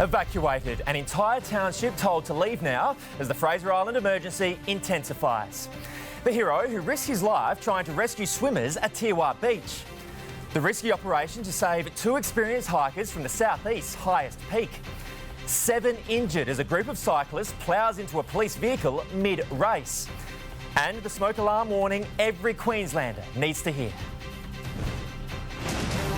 Evacuated, an entire township told to leave now as the Fraser Island emergency intensifies. The hero who risked his life trying to rescue swimmers at Tiwa Beach. The risky operation to save 2 experienced hikers from the southeast's highest peak. 7 injured as a group of cyclists ploughs into a police vehicle mid-race. And the smoke alarm warning every Queenslander needs to hear.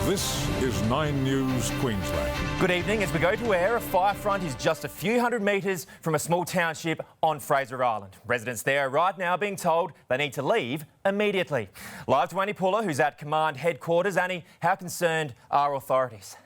This is 9 News Queensland. Good evening. As we go to air, a fire front is just a few hundred metres from a small township on Fraser Island. Residents there are right now being told they need to leave immediately. Live to Annie Puller, who's at command headquarters. Annie, how concerned are authorities?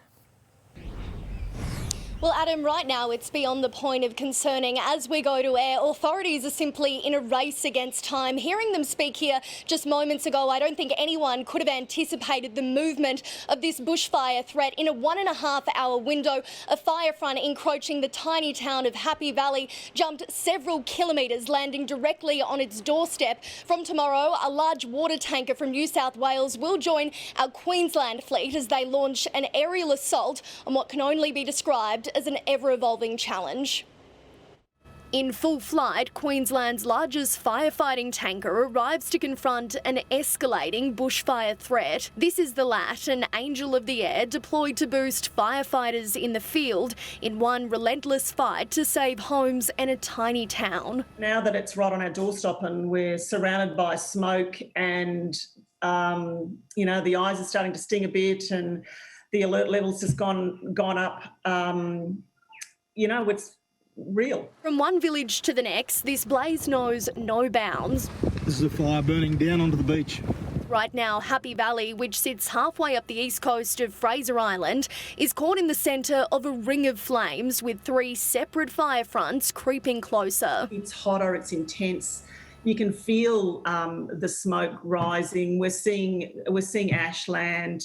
Well, Adam, right now it's beyond the point of concerning. As we go to air, authorities are simply in a race against time. Hearing them speak here just moments ago, I don't think anyone could have anticipated the movement of this bushfire threat. In a 1.5-hour window, a fire front encroaching the tiny town of Happy Valley jumped several kilometres, landing directly on its doorstep. From tomorrow, a large water tanker from New South Wales will join our Queensland fleet as they launch an aerial assault on what can only be described as an ever-evolving challenge. In full flight, Queensland's largest firefighting tanker arrives to confront an escalating bushfire threat. This is the LAT, an angel of the air deployed to boost firefighters in the field in one relentless fight to save homes and a tiny town. Now that it's right on our doorstep and we're surrounded by smoke and, the eyes are starting to sting a bit and the alert levels has gone up. It's real. From one village to the next, this blaze knows no bounds. This is a fire burning down onto the beach. Right now, Happy Valley, which sits halfway up the east coast of Fraser Island, is caught in the centre of a ring of flames with 3 separate fire fronts creeping closer. It's hotter, it's intense. You can feel the smoke rising. We're seeing ashland,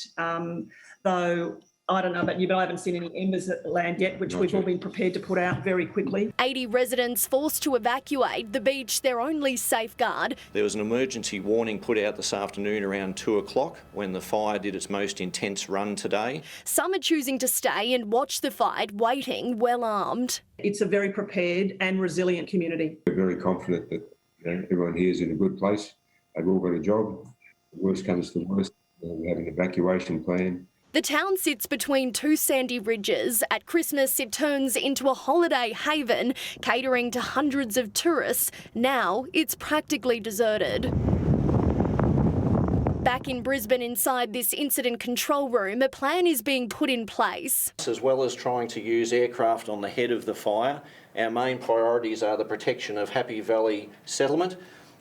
though I don't know about you, but I haven't seen any embers at land yet, which we've all been prepared to put out very quickly. 80 residents forced to evacuate the beach, their only safeguard. There was an emergency warning put out this afternoon around 2 o'clock when the fire did its most intense run today. Some are choosing to stay and watch the fight, waiting well armed. It's a very prepared and resilient community. We're very confident that everyone here is in a good place. They've all got a job. The worst comes to the worst. We have an evacuation plan. The town sits between 2 sandy ridges. At Christmas, it turns into a holiday haven, catering to hundreds of tourists. Now, it's practically deserted. Back in Brisbane, inside this incident control room, a plan is being put in place. As well as trying to use aircraft on the head of the fire, our main priorities are the protection of Happy Valley Settlement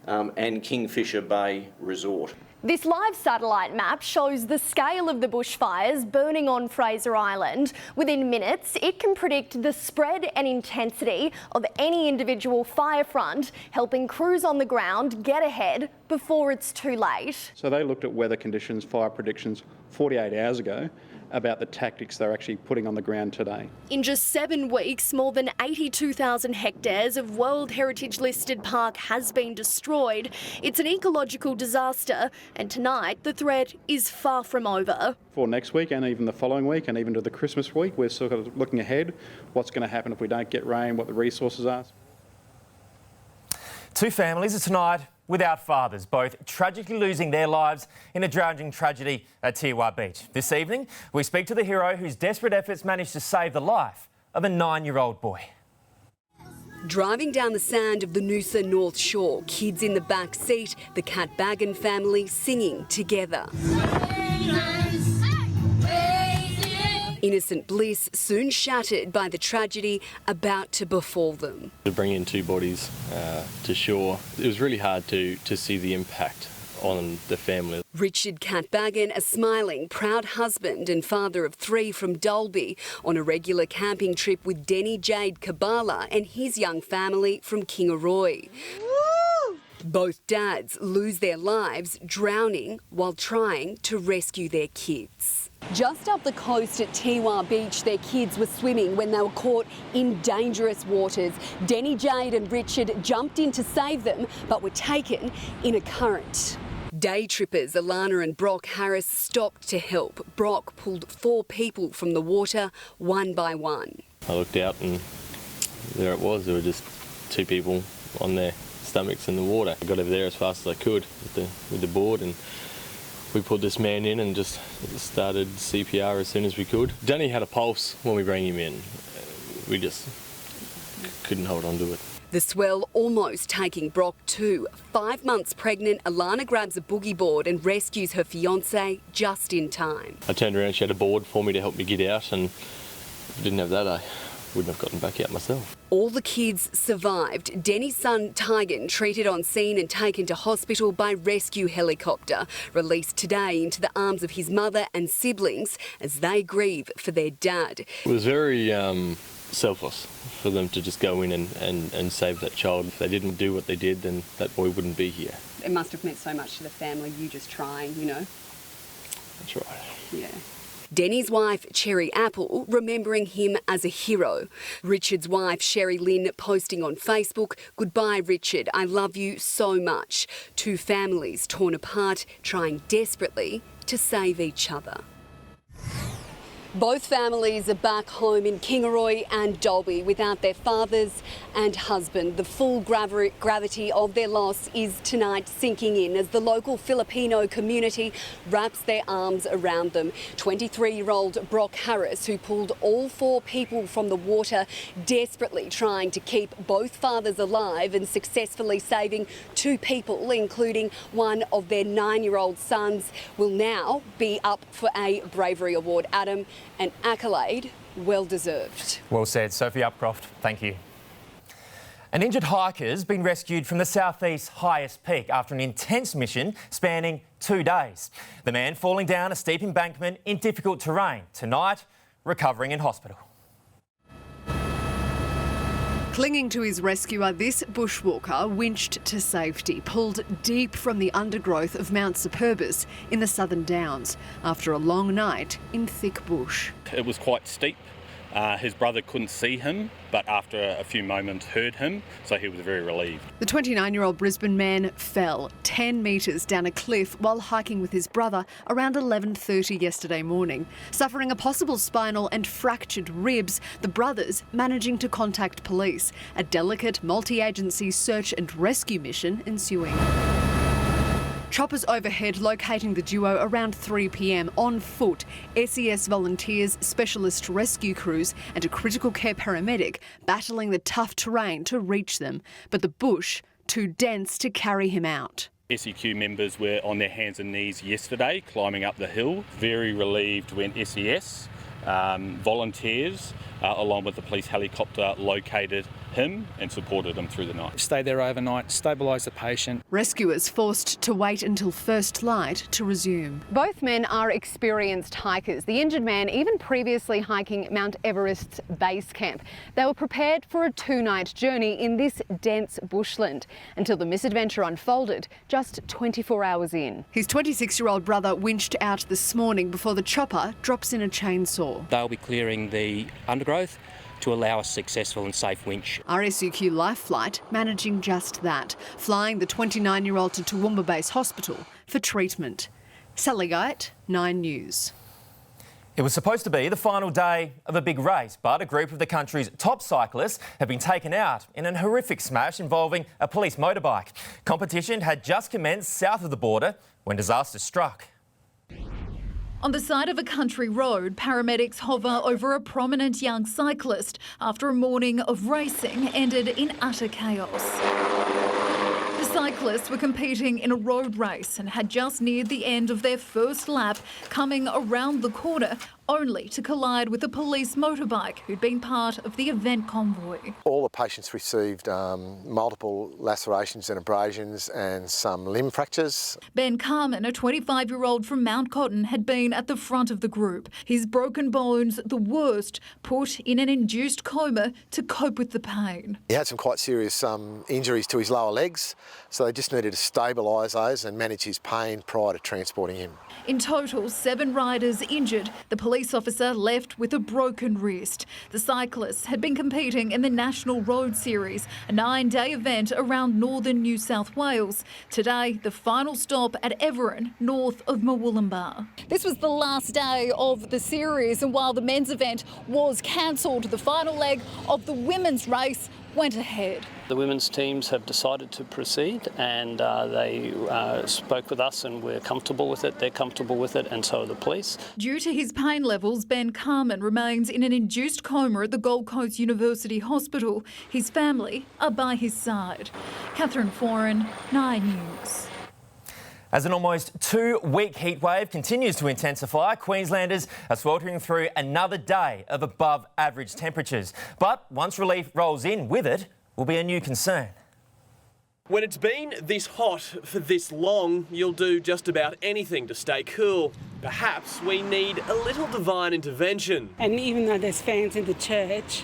and Kingfisher Bay Resort. This live satellite map shows the scale of the bushfires burning on Fraser Island. Within minutes, it can predict the spread and intensity of any individual fire front, helping crews on the ground get ahead before it's too late. So they looked at weather conditions, fire predictions 48 hours ago about the tactics they're actually putting on the ground today. In just 7 weeks, more than 82,000 hectares of World Heritage listed park has been destroyed. It's an ecological disaster, and tonight the threat is far from over. For next week and even the following week and even to the Christmas week, we're sort of looking ahead, what's going to happen if we don't get rain, what the resources are. 2 families are tonight without fathers, both tragically losing their lives in a drowning tragedy at Tiwa Beach. This evening, we speak to the hero whose desperate efforts managed to save the life of a 9-year-old boy. Driving down the sand of the Noosa North Shore, kids in the back seat, the Catbagan family singing together. Innocent bliss soon shattered by the tragedy about to befall them. To bring in 2 bodies to shore, it was really hard to see the impact on the family. Richard Catbagan, a smiling, proud husband and father of 3 from Dalby, on a regular camping trip with Denny Jade Kabala and his young family from Kingaroy. Woo! Both dads lose their lives drowning while trying to rescue their kids. Just up the coast at Tiwa Beach, their kids were swimming when they were caught in dangerous waters. Denny Jade and Richard jumped in to save them, but were taken in a current. Day trippers Alana and Brock Harris stopped to help. Brock pulled 4 people from the water one by one. I looked out and there it was. There were just 2 people on their stomachs in the water. I got over there as fast as I could with the board, and we put this man in and just started CPR as soon as we could. Danny had a pulse when we bring him in. We just couldn't hold on to it. The swell almost taking Brock too. 5 months pregnant, Alana grabs a boogie board and rescues her fiancé just in time. I turned around, she had a board for me to help me get out, and if I didn't have that, I wouldn't have gotten back out myself. All the kids survived. Denny's son, Tygan, treated on scene and taken to hospital by rescue helicopter. Released today into the arms of his mother and siblings as they grieve for their dad. It was very selfless for them to just go in and save that child. If they didn't do what they did, then that boy wouldn't be here. It must have meant so much to the family, you just trying, you know. That's right. Yeah. Denny's wife, Cherry Apple, remembering him as a hero. Richard's wife, Sherry Lynn, posting on Facebook, "Goodbye, Richard. I love you so much." 2 families torn apart, trying desperately to save each other. Both families are back home in Kingaroy and Dalby without their fathers and husband. The full gravity of their loss is tonight sinking in as the local Filipino community wraps their arms around them. 23-year-old Brock Harris, who pulled all 4 people from the water, desperately trying to keep both fathers alive and successfully saving 2 people, including one of their 9-year-old sons, will now be up for a bravery award. Adam, an accolade well deserved. Well said, Sophie Upcroft. Thank you. An injured hiker has been rescued from the southeast's highest peak after an intense mission spanning 2 days. The man falling down a steep embankment in difficult terrain. Tonight, recovering in hospital. Clinging to his rescuer, this bushwalker winched to safety, pulled deep from the undergrowth of Mount Superbus in the Southern Downs after a long night in thick bush. It was quite steep. His brother couldn't see him, but after a few moments heard him, so he was very relieved. The 29-year-old Brisbane man fell 10 metres down a cliff while hiking with his brother around 11:30 yesterday morning. Suffering a possible spinal and fractured ribs, the brothers managing to contact police. A delicate multi-agency search and rescue mission ensuing. Choppers overhead locating the duo around 3 p.m. on foot. SES volunteers, specialist rescue crews and a critical care paramedic battling the tough terrain to reach them. But the bush too dense to carry him out. SEQ members were on their hands and knees yesterday climbing up the hill. Very relieved when SES volunteers along with the police helicopter located him and supported him through the night. Stay there overnight, stabilise the patient. Rescuers forced to wait until first light to resume. Both men are experienced hikers. The injured man even previously hiking Mount Everest's base camp. They were prepared for a 2-night journey in this dense bushland until the misadventure unfolded just 24 hours in. His 26-year-old brother winched out this morning before the chopper drops in a chainsaw. They'll be clearing the undergrowth to allow a successful and safe winch. RSUQ Life Flight managing just that, flying the 29-year-old to Toowoomba Base Hospital for treatment. Sally Guyett, 9 News. It was supposed to be the final day of a big race, but a group of the country's top cyclists have been taken out in an horrific smash involving a police motorbike. Competition had just commenced south of the border when disaster struck. On the side of a country road, paramedics hover over a prominent young cyclist after a morning of racing ended in utter chaos. The cyclists were competing in a road race and had just neared the end of their first lap, coming around the corner only to collide with a police motorbike who'd been part of the event convoy. All the patients received multiple lacerations and abrasions and some limb fractures. Ben Carmen, a 25-year-old from Mount Cotton, had been at the front of the group. His broken bones, the worst, put in an induced coma to cope with the pain. He had some quite serious injuries to his lower legs, so they just needed to stabilise those and manage his pain prior to transporting him. In total, 7 riders injured. The police police officer left with a broken wrist. The cyclists had been competing in the National Road Series, a 9-day event around northern New South Wales. Today, the final stop at Everin, north of Murwillumbah. This was the last day of the series, and while the men's event was cancelled, the final leg of the women's race went ahead. The women's teams have decided to proceed, and they spoke with us and we're comfortable with it. They're comfortable with it, and so are the police. Due to his pain levels, Ben Carmen remains in an induced coma at the Gold Coast University Hospital. His family are by his side. Catherine Foran, 9 News. As an almost 2-week heatwave continues to intensify, Queenslanders are sweltering through another day of above average temperatures. But once relief rolls in with it, will be a new concern. When it's been this hot for this long, you'll do just about anything to stay cool. Perhaps we need a little divine intervention. And even though there's fans in the church,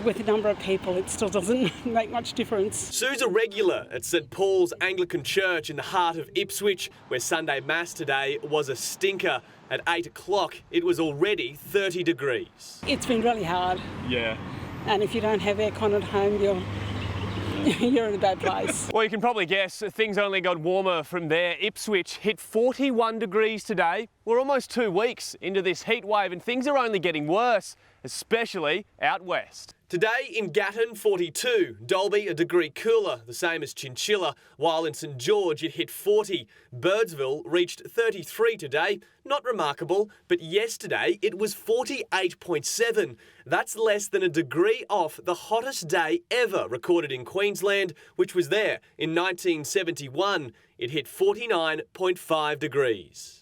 with a number of people, it still doesn't make much difference. Sue's a regular at St Paul's Anglican Church in the heart of Ipswich, where Sunday Mass today was a stinker. At 8 o'clock, it was already 30 degrees. It's been really hard. Yeah. And if you don't have aircon at home, you're in a bad place. Well, you can probably guess things only got warmer from there. Ipswich hit 41 degrees today. We're almost 2 weeks into this heat wave and things are only getting worse, especially out west. Today in Gatton, 42. Dalby, a degree cooler, the same as Chinchilla, while in St George it hit 40. Birdsville reached 33 today. Not remarkable, but yesterday it was 48.7. That's less than a degree off the hottest day ever recorded in Queensland, which was there in 1971. It hit 49.5 degrees.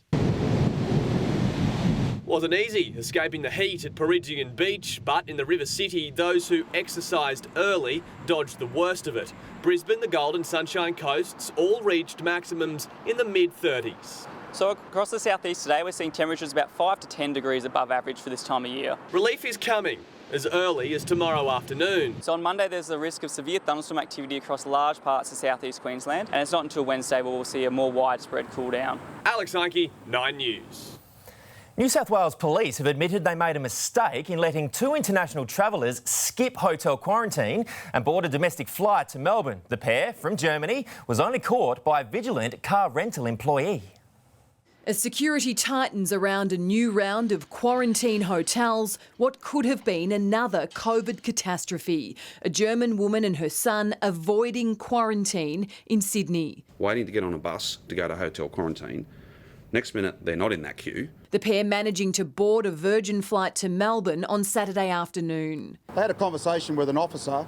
Wasn't easy escaping the heat at Peregian Beach, but in the River City, those who exercised early dodged the worst of it. Brisbane, the Gold and Sunshine Coasts all reached maximums in the mid-30s. So across the southeast today, we're seeing temperatures about 5 to 10 degrees above average for this time of year. Relief is coming as early as tomorrow afternoon. So on Monday, there's the risk of severe thunderstorm activity across large parts of southeast Queensland, and it's not until Wednesday where we'll see a more widespread cool down. Alex Heinke, 9 News. New South Wales Police have admitted they made a mistake in letting 2 international travellers skip hotel quarantine and board a domestic flight to Melbourne. The pair, from Germany, was only caught by a vigilant car rental employee. As security tightens around a new round of quarantine hotels, what could have been another COVID catastrophe. A German woman and her son avoiding quarantine in Sydney. Waiting to get on a bus to go to hotel quarantine. Next minute, they're not in that queue. The pair managing to board a Virgin flight to Melbourne on Saturday afternoon. They had a conversation with an officer,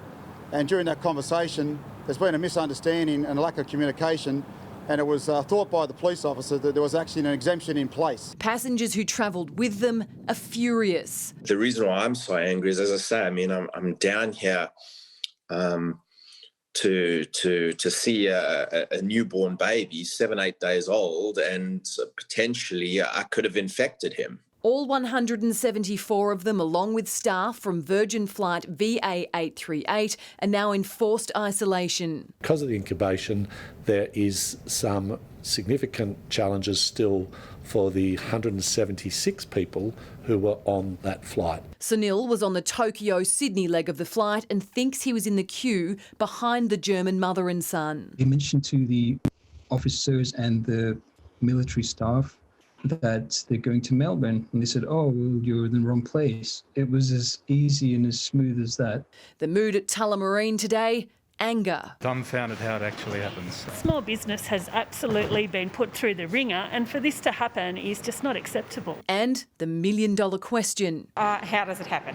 and during that conversation, there's been a misunderstanding and a lack of communication, and it was thought by the police officer that there was actually an exemption in place. Passengers who travelled with them are furious. The reason why I'm so angry is, as I say, I mean, I'm down here to see a newborn baby, 7-8 days old, and potentially I could have infected him. All 174 of them, along with staff from Virgin Flight VA838, are now in forced isolation. Because of the incubation, there is some significant challenges still for the 176 people who were on that flight. Sunil was on the Tokyo-Sydney leg of the flight and thinks he was in the queue behind the German mother and son. He mentioned to the officers and the military staff that they're going to Melbourne, and they said, oh, well, you're in the wrong place. It was as easy and as smooth as that. The mood at Tullamarine today, anger. Dumbfounded how it actually happens. Small business has absolutely been put through the ringer, and for this to happen is just not acceptable. And the million-dollar question. How does it happen?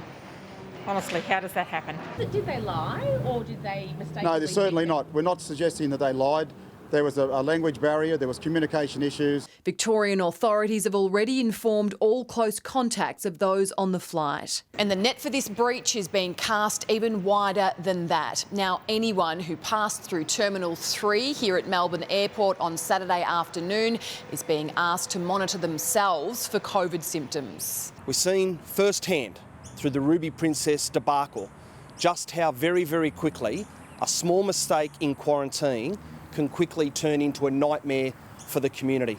Honestly, how does that happen? Did they lie or did they mistakenly... No, they're certainly not. We're not suggesting that they lied. There was a language barrier, there was communication issues. Victorian authorities have already informed all close contacts of those on the flight. And the net for this breach is being cast even wider than that. Now, anyone who passed through Terminal 3 here at Melbourne Airport on Saturday afternoon is being asked to monitor themselves for COVID symptoms. We've seen firsthand through the Ruby Princess debacle just how very, very quickly a small mistake in quarantine can quickly turn into a nightmare for the community.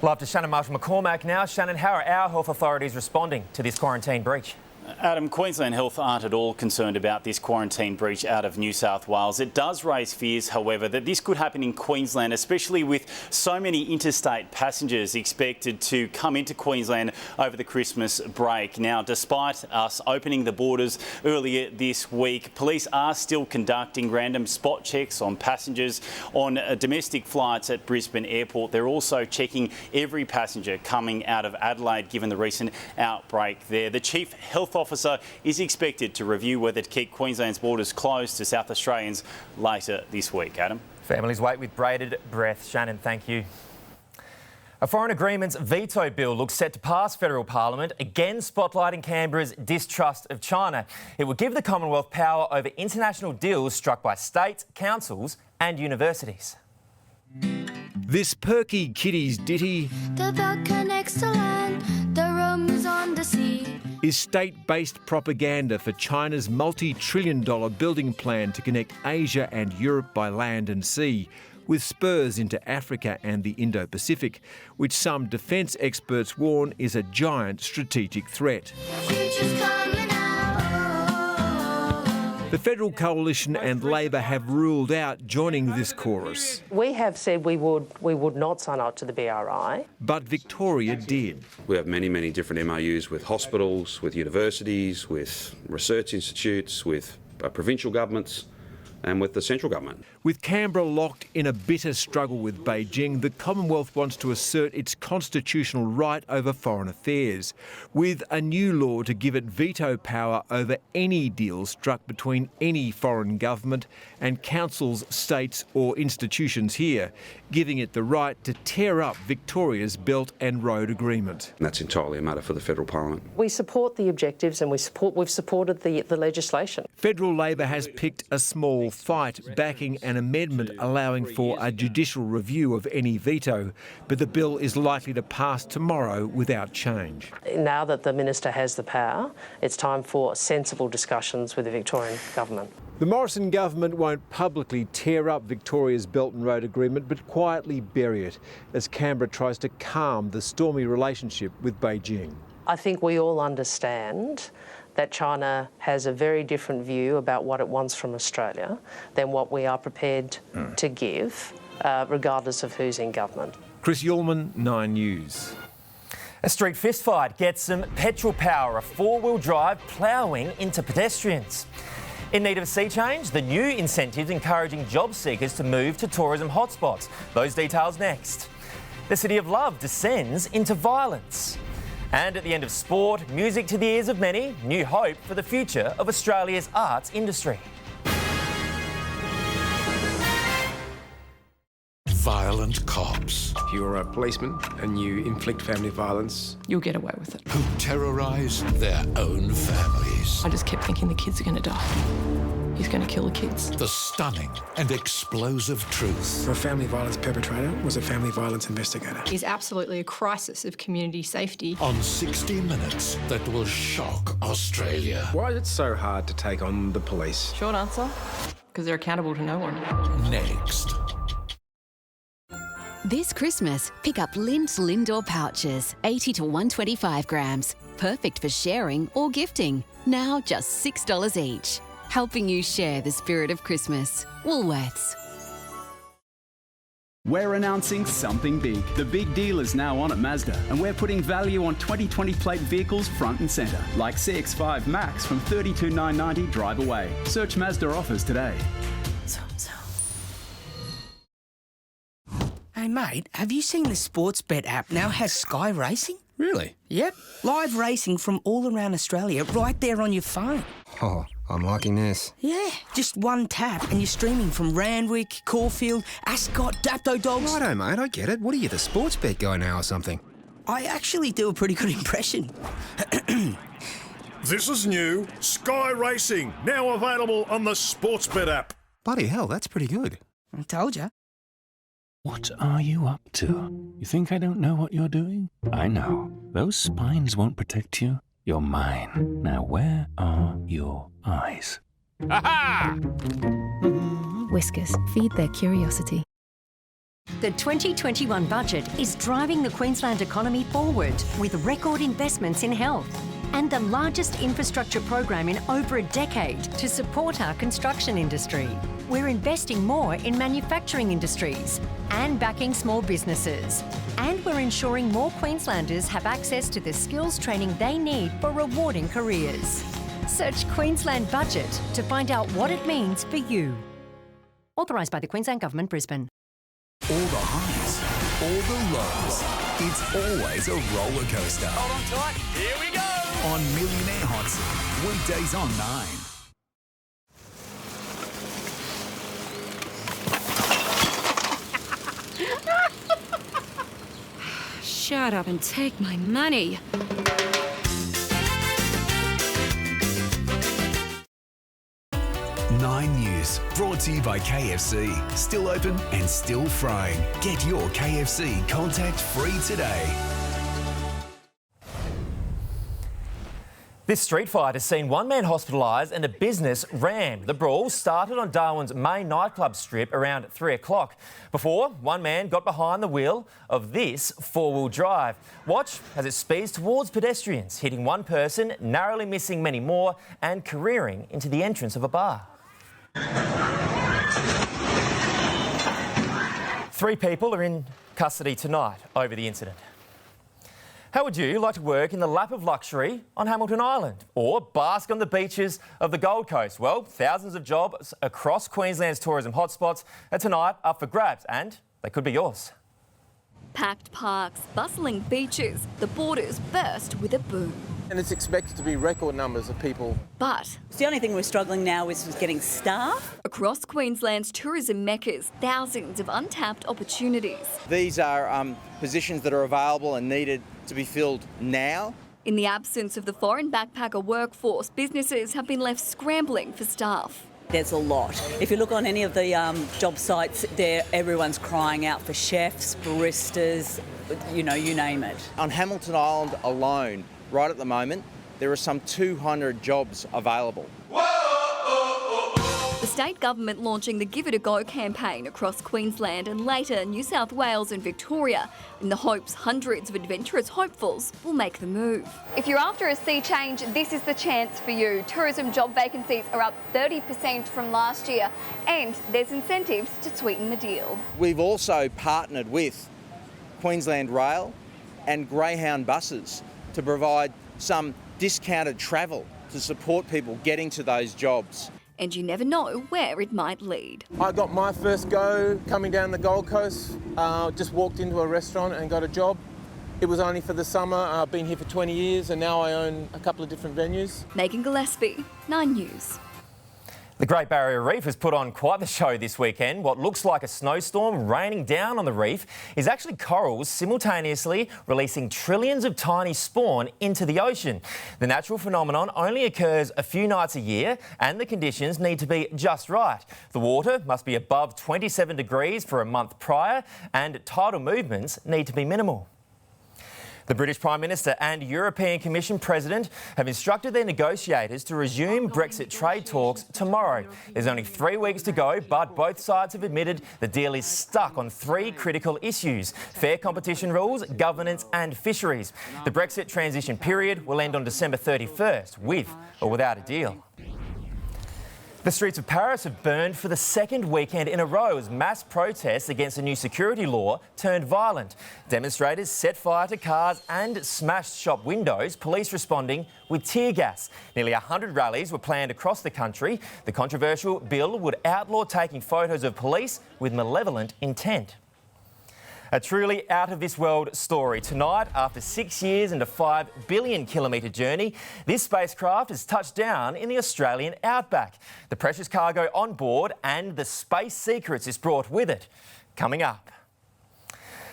Live to Shannon Marshall-McCormack now. Shannon, how are our health authorities responding to this quarantine breach? Adam, Queensland Health aren't at all concerned about this quarantine breach out of New South Wales. It does raise fears, however, that this could happen in Queensland, especially with so many interstate passengers expected to come into Queensland over the Christmas break. Now, despite us opening the borders earlier this week, police are still conducting random spot checks on passengers on domestic flights at Brisbane Airport. They're also checking every passenger coming out of Adelaide, given the recent outbreak there. The Chief Health Officer is expected to review whether to keep Queensland's borders closed to South Australians later this week. Adam? Families wait with bated breath. Shannon, thank you. A foreign agreements veto bill looks set to pass federal parliament, again spotlighting Canberra's distrust of China. It would give the Commonwealth power over international deals struck by states, councils and universities. This perky kiddies ditty The belt connects to land, the road moves on the sea. is state-based propaganda for China's multi-trillion-dollar building plan to connect Asia and Europe by land and sea, with spurs into Africa and the Indo-Pacific, which some defence experts warn is a giant strategic threat. The Federal Coalition and Labor have ruled out joining this chorus. We have said we would not sign up to the BRI. But Victoria did. We have many, many different MOUs with hospitals, with universities, with research institutes, with provincial governments and with the central government. With Canberra locked in a bitter struggle with Beijing, the Commonwealth wants to assert its constitutional right over foreign affairs, with a new law to give it veto power over any deal struck between any foreign government and councils, states or institutions here, giving it the right to tear up Victoria's Belt and Road Agreement. And that's entirely a matter for the federal parliament. We support the objectives and we've supported the legislation. Federal Labor has picked a small fight, backing an amendment allowing for a judicial review of any veto, but the bill is likely to pass tomorrow without change. Now that the Minister has the power, it's time for sensible discussions with the Victorian Government. The Morrison government won't publicly tear up Victoria's Belt and Road Agreement, but quietly bury it as Canberra tries to calm the stormy relationship with Beijing. I think we all understand that China has a very different view about what it wants from Australia than what we are prepared to give, regardless of who's in government. Chris Ullman, 9 News. A street fistfight gets some petrol power, a four-wheel drive ploughing into pedestrians. In need of a sea change, the new incentives encouraging job seekers to move to tourism hotspots. Those details next. The city of love descends into violence. And at the end of sport, music to the ears of many, new hope for the future of Australia's arts industry. Violent cops. If you're a policeman and you inflict family violence, you'll get away with it. Who terrorise their own families. I just kept thinking the kids are going to die. He's going to kill the kids. The stunning and explosive truth. A family violence perpetrator was a family violence investigator. It's absolutely a crisis of community safety. On 60 Minutes that will shock Australia. Why is it so hard to take on the police? Short answer, because they're accountable to no one. Next. This Christmas, pick up Lindt Lindor pouches, 80 to 125 grams. Perfect for sharing or gifting. Now just $6 each. Helping you share the spirit of Christmas. Woolworths. We're announcing something big. The big deal is now on at Mazda, and we're putting value on 2020 plate vehicles front and centre, like CX-5 Max from $32,990 drive away. Search Mazda offers today. Hey mate, have you seen the Sportsbet app now has Sky Racing? Really? Yep. Live racing from all around Australia right there on your phone. Oh, I'm liking this. Yeah, just one tap and you're streaming from Randwick, Caulfield, Ascot, Dapto Dogs. Righto mate, I get it. What are you, the Sportsbet guy now or something? I actually do a pretty good impression. This is new. Sky Racing, now available on the Sportsbet app. Bloody hell, that's pretty good. I told you. What are you up to? You think I don't know what you're doing? I know. Those spines won't protect you. You're mine. Now where are your eyes? Aha! Whiskers, feed their curiosity. The 2021 budget is driving the Queensland economy forward with record investments in health and the largest infrastructure program in over a decade to support our construction industry. We're investing more in manufacturing industries and backing small businesses. And we're ensuring more Queenslanders have access to the skills training they need for rewarding careers. Search Queensland Budget to find out what it means for you. Authorised by the Queensland Government, Brisbane. All the highs, all the lows. It's always a roller coaster. Hold on tight, here we go! On Millionaire Hot Seat, weekdays on 9. Shut up and take my money. Nine News, brought to you by KFC. Still open and still frying. Get your KFC contact free today. This street fight has seen one man hospitalised and a business rammed. The brawl started on Darwin's main nightclub strip around 3 o'clock. Before, one man got behind the wheel of this four-wheel drive. Watch as it speeds towards pedestrians, hitting one person, narrowly missing many more and careering into the entrance of a bar. 3 people are in custody tonight over the incident. How would you like to work in the lap of luxury on Hamilton Island or bask on the beaches of the Gold Coast? Well, thousands of jobs across Queensland's tourism hotspots are tonight up for grabs and they could be yours. Packed parks, bustling beaches, the borders burst with a boom. And it's expected to be record numbers of people. But the only thing we're struggling now is getting staff. Across Queensland's tourism meccas, thousands of untapped opportunities. These are positions that are available and needed to be filled now. In the absence of the foreign backpacker workforce, businesses have been left scrambling for staff. There's a lot. If you look on any of the job sites there, everyone's crying out for chefs, baristas, you name it. On Hamilton Island alone, right at the moment, there are some 200 jobs available. The state government launching the Give It a Go campaign across Queensland and later New South Wales and Victoria in the hopes hundreds of adventurous hopefuls will make the move. If you're after a sea change, this is the chance for you. Tourism job vacancies are up 30% from last year and there's incentives to sweeten the deal. We've also partnered with Queensland Rail and Greyhound buses to provide some discounted travel to support people getting to those jobs. And you never know where it might lead. I got my first go coming down the Gold Coast, just walked into a restaurant and got a job. It was only for the summer. I've been here for 20 years and now I own a couple of different venues. Megan Gillespie, 9 News. The Great Barrier Reef has put on quite the show this weekend. What looks like a snowstorm raining down on the reef is actually corals simultaneously releasing trillions of tiny spawn into the ocean. The natural phenomenon only occurs a few nights a year and the conditions need to be just right. The water must be above 27 degrees for a month prior and tidal movements need to be minimal. The British Prime Minister and European Commission President have instructed their negotiators to resume Brexit trade talks tomorrow. There's only 3 weeks to go, but both sides have admitted the deal is stuck on 3 critical issues: fair competition rules, governance and fisheries. The Brexit transition period will end on December 31st, with or without a deal. The streets of Paris have burned for the second weekend in a row as mass protests against a new security law turned violent. Demonstrators set fire to cars and smashed shop windows, police responding with tear gas. Nearly 100 rallies were planned across the country. The controversial bill would outlaw taking photos of police with malevolent intent. A truly out-of-this-world story. Tonight, after 6 years and a 5 billion kilometre journey, this spacecraft has touched down in the Australian outback. The precious cargo on board and the space secrets it's brought with it. Coming up.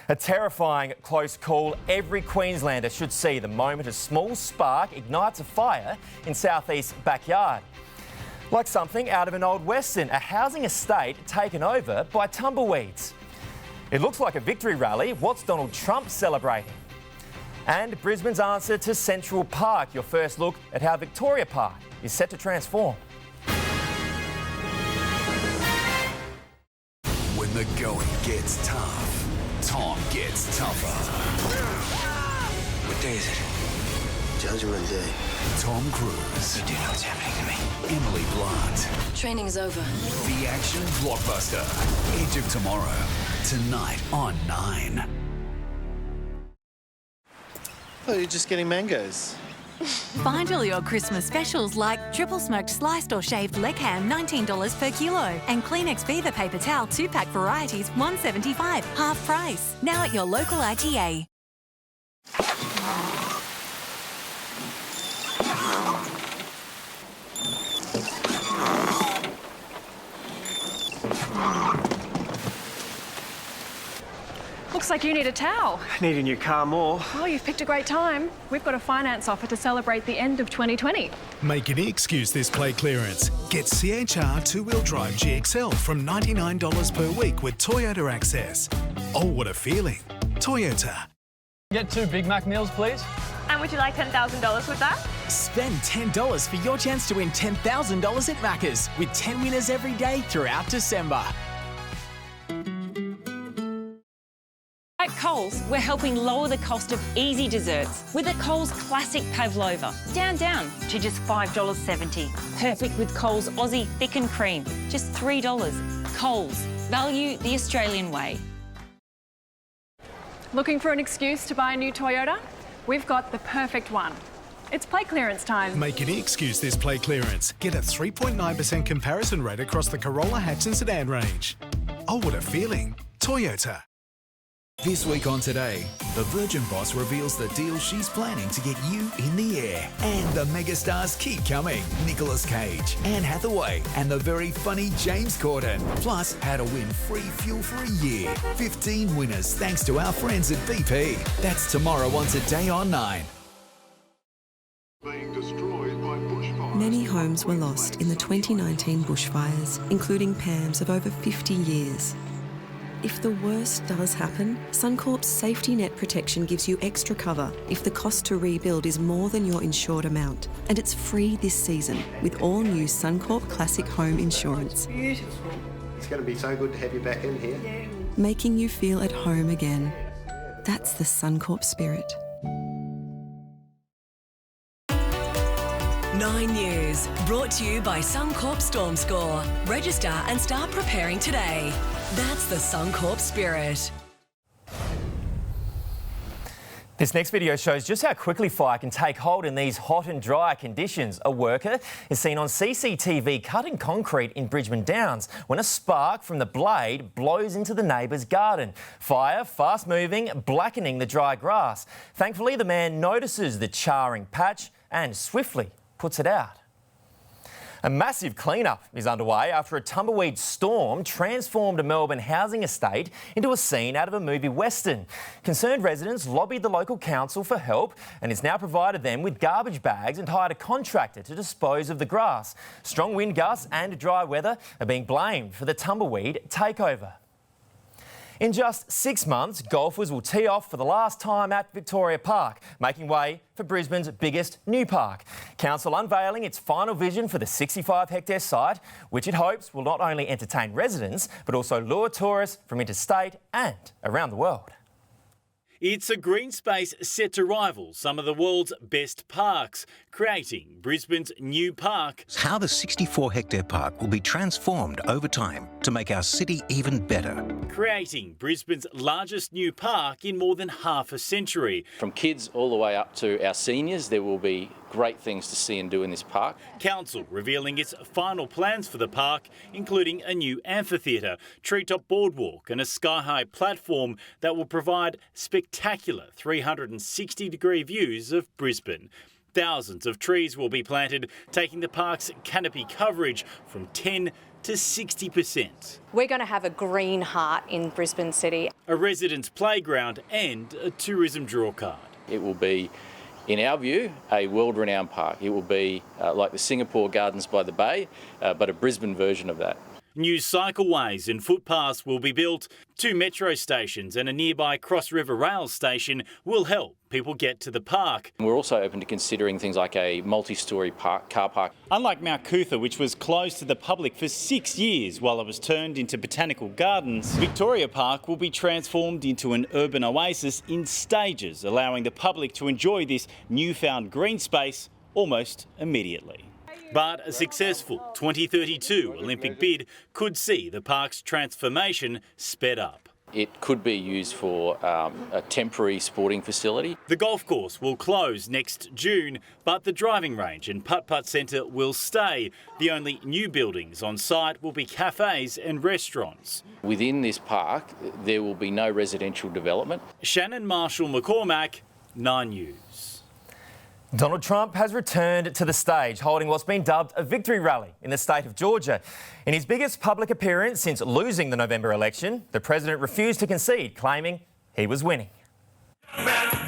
A terrifying close call every Queenslander should see the moment a small spark ignites a fire in Southeast's backyard. Like something out of an old western, a housing estate taken over by tumbleweeds. It looks like a victory rally. What's Donald Trump celebrating? And Brisbane's answer to Central Park. Your first look at how Victoria Park is set to transform. When the going gets tough, Tom gets tougher. What day is it? Judgment Day. Tom Cruise. You do know what's happening to me. Emily Blunt. Training is over. The action blockbuster. Edge of Tomorrow. Tonight on 9. Oh, you're just getting mangoes. Find all your Christmas specials like triple smoked sliced or shaved leg ham, $19 per kilo, and Kleenex Viva paper towel 2-pack varieties, $1.75, half price. Now at your local IGA. Looks like you need a towel. Need a new car more. Well, you've picked a great time. We've got a finance offer to celebrate the end of 2020. Make any excuse this play clearance. Get CHR two-wheel drive GXL from $99 per week with Toyota Access. Oh, what a feeling. Toyota. Get 2 Big Mac meals, please. And would you like $10,000 with that? Spend $10 for your chance to win $10,000 at Macca's with 10 winners every day throughout December. At Coles, we're helping lower the cost of easy desserts with a Coles Classic Pavlova. Down to just $5.70. Perfect with Coles Aussie Thick and Cream, just $3. Coles, value the Australian way. Looking for an excuse to buy a new Toyota? We've got the perfect one. It's play clearance time. Make any excuse this play clearance. Get a 3.9% comparison rate across the Corolla hatch and sedan range. Oh, what a feeling. Toyota. This week on Today, the Virgin boss reveals the deal she's planning to get you in the air. And the megastars keep coming. Nicolas Cage, Anne Hathaway, and the very funny James Corden. Plus, how to win free fuel for a year. 15 winners thanks to our friends at BP. That's tomorrow on Today on 9. Many homes were lost in the 2019 bushfires, including Pam's of over 50 years. If the worst does happen, Suncorp's safety net protection gives you extra cover if the cost to rebuild is more than your insured amount. And it's free this season with all new Suncorp Classic Home Insurance. Beautiful. It's going to be so good to have you back in here. Yeah. Making you feel at home again. That's the Suncorp spirit. 9 News, brought to you by Suncorp Storm Score. Register and start preparing today. That's the Suncorp spirit. This next video shows just how quickly fire can take hold in these hot and dry conditions. A worker is seen on CCTV cutting concrete in Brisbane Downs when a spark from the blade blows into the neighbour's garden. Fire, fast moving, blackening the dry grass. Thankfully, the man notices the charring patch and swiftly puts it out. A massive clean-up is underway after a tumbleweed storm transformed a Melbourne housing estate into a scene out of a movie western. Concerned residents lobbied the local council for help and it's now provided them with garbage bags and hired a contractor to dispose of the grass. Strong wind gusts and dry weather are being blamed for the tumbleweed takeover. In just 6 months, golfers will tee off for the last time at Victoria Park, making way for Brisbane's biggest new park. Council unveiling its final vision for the 65-hectare site, which it hopes will not only entertain residents, but also lure tourists from interstate and around the world. It's a green space set to rival some of the world's best parks, creating Brisbane's new park. How the 64-hectare park will be transformed over time to make our city even better. Creating Brisbane's largest new park in more than half a century. From kids all the way up to our seniors, there will be great things to see and do in this park. Council revealing its final plans for the park, including a new amphitheatre, treetop boardwalk and a sky-high platform that will provide spectacular 360-degree views of Brisbane. Thousands of trees will be planted, taking the park's canopy coverage from 10 to 60%. We're going to have a green heart in Brisbane City. A residents' playground and a tourism drawcard. It will be, in our view, a world-renowned park. It will be like the Singapore Gardens by the Bay, but a Brisbane version of that. New cycleways and footpaths will be built. 2 metro stations and a nearby Cross River Rail station will help people get to the park. We're also open to considering things like a multi-storey car park. Unlike Mount Cootha, which was closed to the public for 6 years while it was turned into botanical gardens, Victoria Park will be transformed into an urban oasis in stages, allowing the public to enjoy this newfound green space almost immediately. But a successful 2032 Olympic bid could see the park's transformation sped up. It could be used for a temporary sporting facility. The golf course will close next June, but the driving range and putt-putt centre will stay. The only new buildings on site will be cafes and restaurants. Within this park, there will be no residential development. Shannon Marshall-McCormack, 9 News. Donald Trump has returned to the stage, holding what's been dubbed a victory rally in the state of Georgia. In his biggest public appearance since losing the November election, the president refused to concede, claiming he was winning.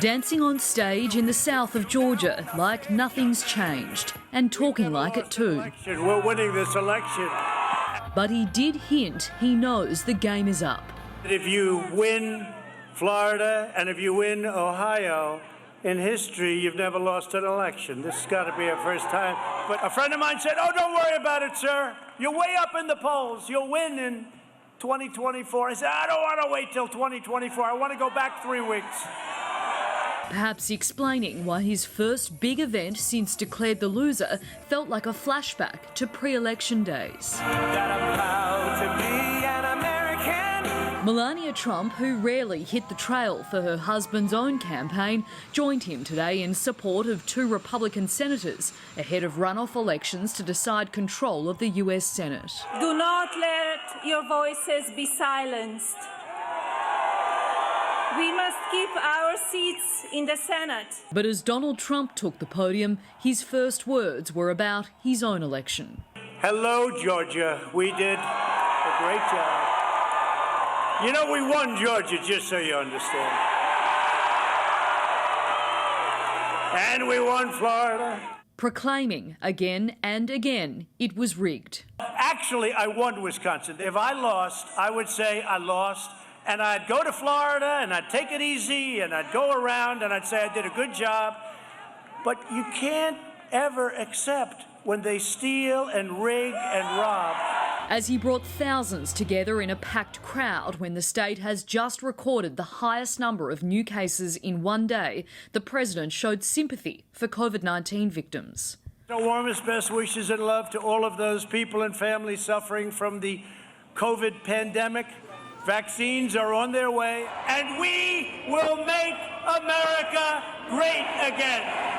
Dancing on stage in the south of Georgia like nothing's changed, and talking like it too. We're winning this election. But he did hint he knows the game is up. If you win Florida and if you win Ohio, in history, you've never lost an election. This has got to be a first time. But a friend of mine said, "Oh, don't worry about it, sir. You're way up in the polls. You'll win in 2024. I said, "I don't want to wait till 2024. I want to go back 3 weeks." Perhaps explaining why his first big event since declared the loser felt like a flashback to pre-election days. Melania Trump, who rarely hit the trail for her husband's own campaign, joined him today in support of 2 Republican senators ahead of runoff elections to decide control of the US Senate. Do not let your voices be silenced. We must keep our seats in the Senate. But as Donald Trump took the podium, his first words were about his own election. Hello, Georgia. We did a great job. You know, we won Georgia, just so you understand. And we won Florida. Proclaiming again and again it was rigged. Actually, I won Wisconsin. If I lost, I would say I lost, and I'd go to Florida, and I'd take it easy, and I'd go around, and I'd say I did a good job. But you can't ever accept when they steal and rig and rob. As he brought thousands together in a packed crowd when the state has just recorded the highest number of new cases in one day, the president showed sympathy for COVID-19 victims. The warmest best wishes and love to all of those people and families suffering from the COVID pandemic. Vaccines are on their way, and we will make America great again.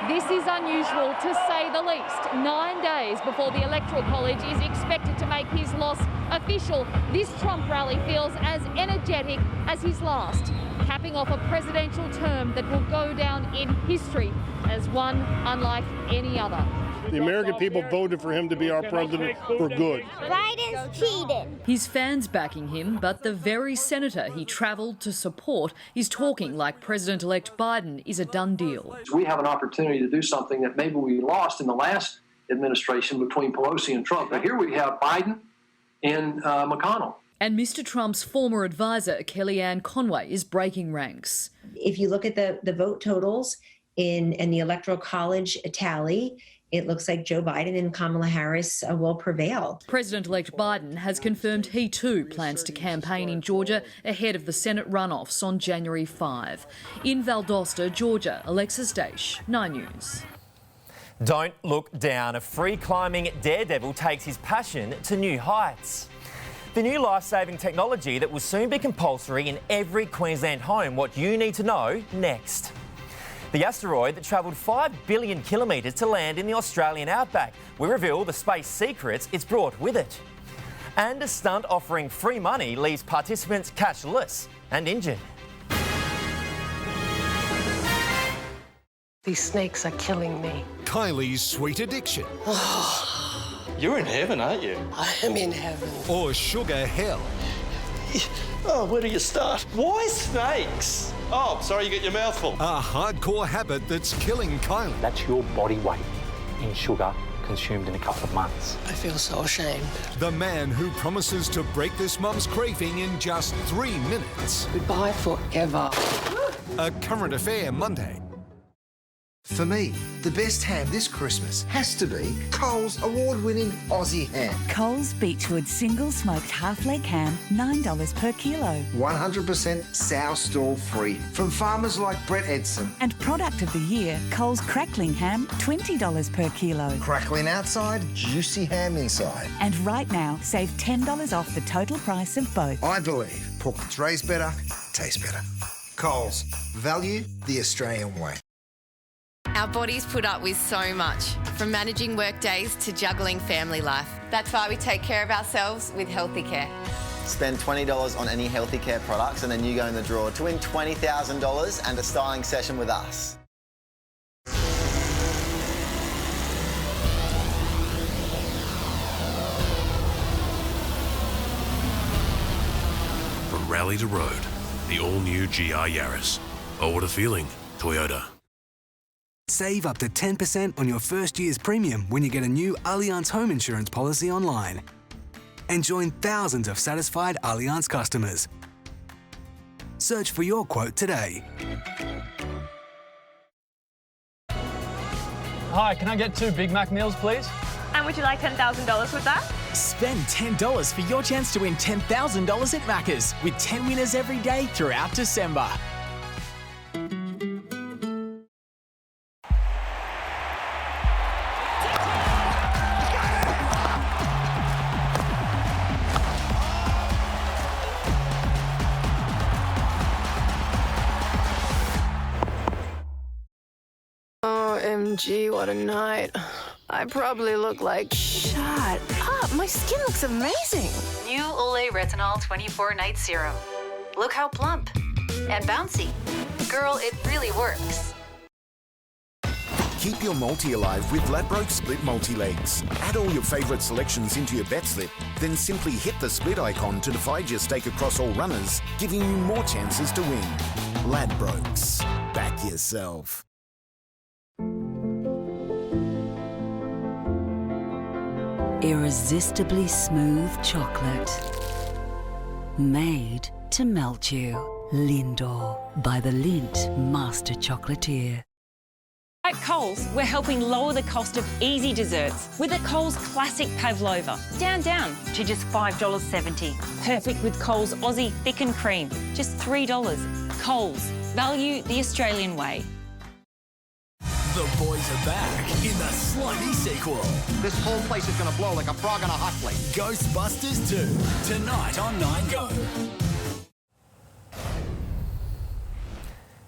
This is unusual, to say the least. 9 days before the Electoral College is expected to make his loss official, this Trump rally feels as energetic as his last, capping off a presidential term that will go down in history as one unlike any other. The American people voted for him to be our president for good. Biden's cheated. His fans backing him, but the very senator he travelled to support is talking like President-elect Biden is a done deal. We have an opportunity to do something that maybe we lost in the last administration between Pelosi and Trump. But here we have Biden and McConnell. And Mr. Trump's former advisor, Kellyanne Conway, is breaking ranks. If you look at the vote totals in the Electoral College tally, it looks like Joe Biden and Kamala Harris will prevail. President-elect Biden has confirmed he too plans to campaign in Georgia ahead of the Senate runoffs on January 5. In Valdosta, Georgia, Alexis Daish, 9 News. Don't look down. A free-climbing daredevil takes his passion to new heights. The new life-saving technology that will soon be compulsory in every Queensland home. What you need to know next. The asteroid that travelled 5 billion kilometres to land in the Australian outback. We reveal the space secrets it's brought with it. And a stunt offering free money leaves participants cashless and injured. These snakes are killing me. Kylie's sweet addiction. You're in heaven, aren't you? I am in heaven. Or sugar hell. Oh, where do you start? Why snakes? Oh, sorry, you got your mouth full. A hardcore habit that's killing Kylie. That's your body weight in sugar consumed in a couple of months. I feel so ashamed. The man who promises to break this mum's craving in just 3 minutes. Goodbye forever. A Current Affair Monday. For me, the best ham this Christmas has to be Coles award-winning Aussie ham. Coles Beechwood single smoked half-leg ham, $9 per kilo. 100% sow stall free from farmers like Brett Edson. And product of the year, Coles crackling ham, $20 per kilo. Crackling outside, juicy ham inside. And right now, save $10 off the total price of both. I believe pork that's raised better, tastes better. Coles, value the Australian way. Our bodies put up with so much, from managing work days to juggling family life. That's why we take care of ourselves with Healthy Care. Spend $20 on any Healthy Care products and then you go in the draw to win $20,000 and a styling session with us. From Rally to Road, the all-new GR Yaris. Oh, what a feeling, Toyota. Save up to 10% on your first year's premium when you get a new Allianz home insurance policy online. And join thousands of satisfied Allianz customers. Search for your quote today. Hi, can I get 2 Big Mac meals, please? And would you like $10,000 with that? Spend $10 for your chance to win $10,000 at Macca's with 10 winners every day throughout December. OMG, what a night. I probably look like... Shut up, my skin looks amazing. New Olay Retinol 24 Night Serum. Look how plump and bouncy. Girl, it really works. Keep your multi alive with Ladbroke Split Multi-Legs. Add all your favourite selections into your bet slip, then simply hit the split icon to divide your stake across all runners, giving you more chances to win. Ladbrokes. Back yourself. Irresistibly smooth chocolate. Made to melt you. Lindor by the Lindt Master Chocolatier. At Coles, we're helping lower the cost of easy desserts with a Coles Classic Pavlova. Down to just $5.70. Perfect with Coles Aussie Thick and Cream, just $3. Coles, value the Australian way. The boys are back in the slimy sequel. This whole place is going to blow like a frog on a hot plate. Ghostbusters 2, tonight on 9 Go.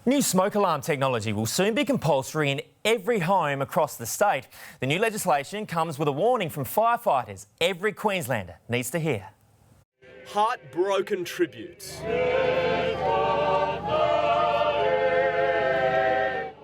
New smoke alarm technology will soon be compulsory in every home across the state. The new legislation comes with a warning from firefighters every Queenslander needs to hear. Heartbroken tributes.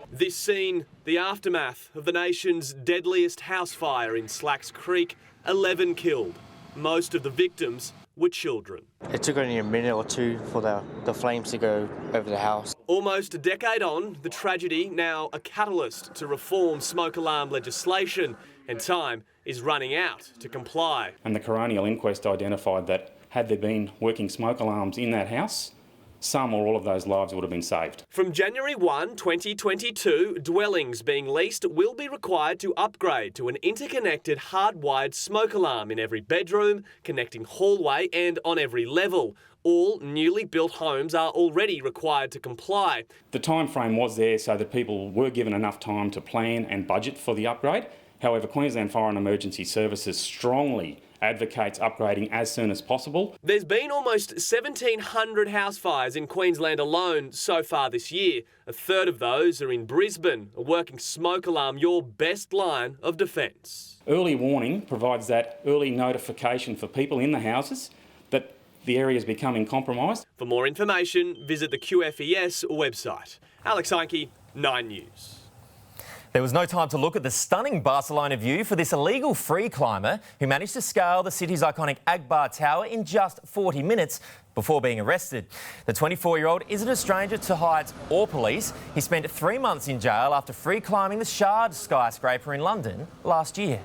This scene, the aftermath of the nation's deadliest house fire in Slacks Creek, 11 killed. Most of the victims were children. It took only a minute or two for the flames to go over the house. Almost a decade on, the tragedy now a catalyst to reform smoke alarm legislation, and time is running out to comply. And the coronial inquest identified that had there been working smoke alarms in that house, some or all of those lives would have been saved. From January 1, 2022, dwellings being leased will be required to upgrade to an interconnected hardwired smoke alarm in every bedroom, connecting hallway and on every level. All newly built homes are already required to comply. The time frame was there so that people were given enough time to plan and budget for the upgrade. However, Queensland Fire and Emergency Services strongly advocates upgrading as soon as possible. There's been almost 1,700 house fires in Queensland alone so far this year. A third of those are in Brisbane, a working smoke alarm your best line of defence. Early warning provides that early notification for people in the houses that the area is becoming compromised. For more information, visit the QFES website. Alex Heinke, 9 News. There was no time to look at the stunning Barcelona view for this illegal free climber who managed to scale the city's iconic Akbar Tower in just 40 minutes before being arrested. The 24-year-old isn't a stranger to heights or police. He spent 3 months in jail after free climbing the Shard skyscraper in London last year.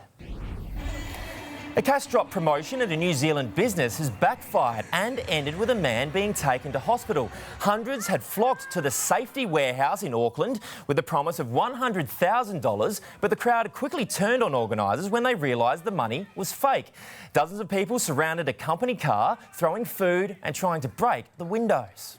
A cash drop promotion at a New Zealand business has backfired and ended with a man being taken to hospital. Hundreds had flocked to the safety warehouse in Auckland with the promise of $100,000, but the crowd quickly turned on organisers when they realised the money was fake. Dozens of people surrounded a company car, throwing food and trying to break the windows.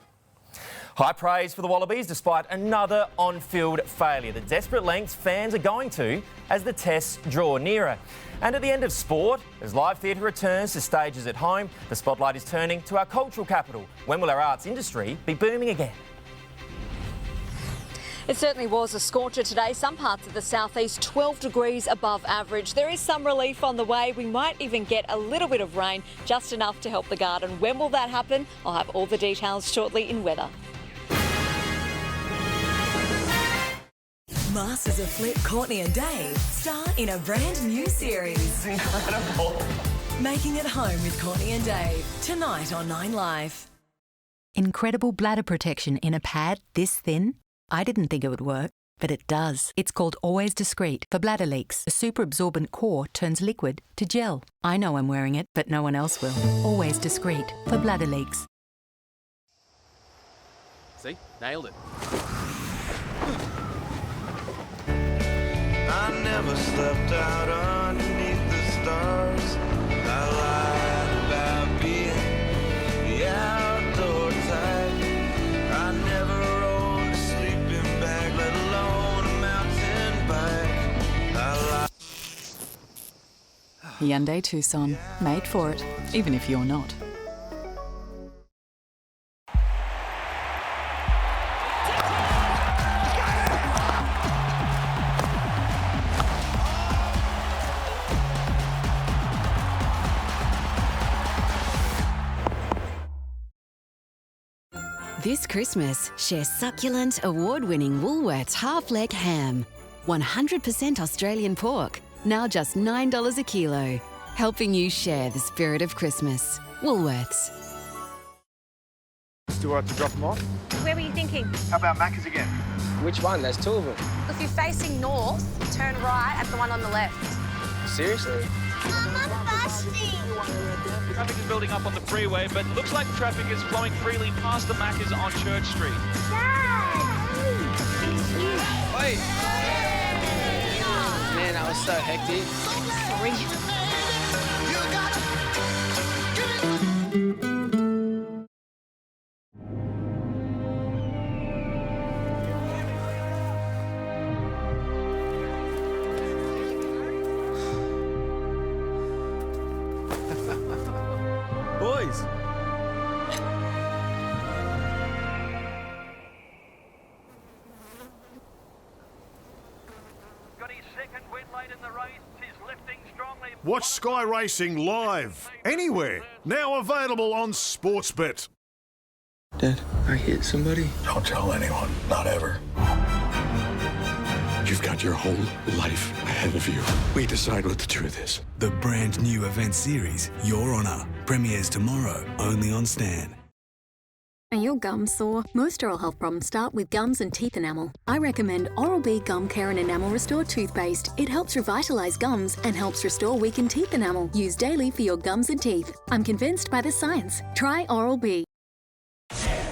High praise for the Wallabies despite another on-field failure. The desperate lengths fans are going to as the tests draw nearer. And at the end of sport, as live theatre returns to stages at home, the spotlight is turning to our cultural capital. When will our arts industry be booming again? It certainly was a scorcher today. Some parts of the southeast 12 degrees above average. There is some relief on the way. We might even get a little bit of rain, just enough to help the garden. When will that happen? I'll have all the details shortly in weather. Masters of Flip, Courtney and Dave star in a brand new series. Incredible. Making it home with Courtney and Dave, tonight on 9 Live. Incredible bladder protection in a pad this thin? I didn't think it would work, but it does. It's called Always Discreet for bladder leaks. A super absorbent core turns liquid to gel. I know I'm wearing it, but no one else will. Always Discreet for bladder leaks. See? Nailed it. I never slept out underneath the stars. I lied about being the outdoor type. I never rode a sleeping bag, let alone a mountain bike. I lied. Hyundai Tucson, made for it, even if you're not. This Christmas, share succulent, award-winning Woolworths half-leg ham. 100% Australian pork, now just $9 a kilo. Helping you share the spirit of Christmas. Woolworths. Still right to drop them off? Where were you thinking? How about Macca's again? Which one? There's two of them. If you're facing north, turn right at the one on the left. Seriously? Traffic is building up on the freeway, but looks like traffic is flowing freely past the Macca's on Church Street. Wait! Man, that was so hectic. Sorry. Boys! Watch Sky Racing live, anywhere. Now available on Sportsbet. Dad, I hit somebody. Don't tell anyone, not ever. You've got your whole life ahead of you. We decide what the truth is. The brand new event series, Your Honour, premieres tomorrow, only on Stan. Are your gums sore? Most oral health problems start with gums and teeth enamel. I recommend Oral-B Gum Care and Enamel Restore toothpaste. It helps revitalise gums and helps restore weakened teeth enamel. Use daily for your gums and teeth. I'm convinced by the science. Try Oral-B.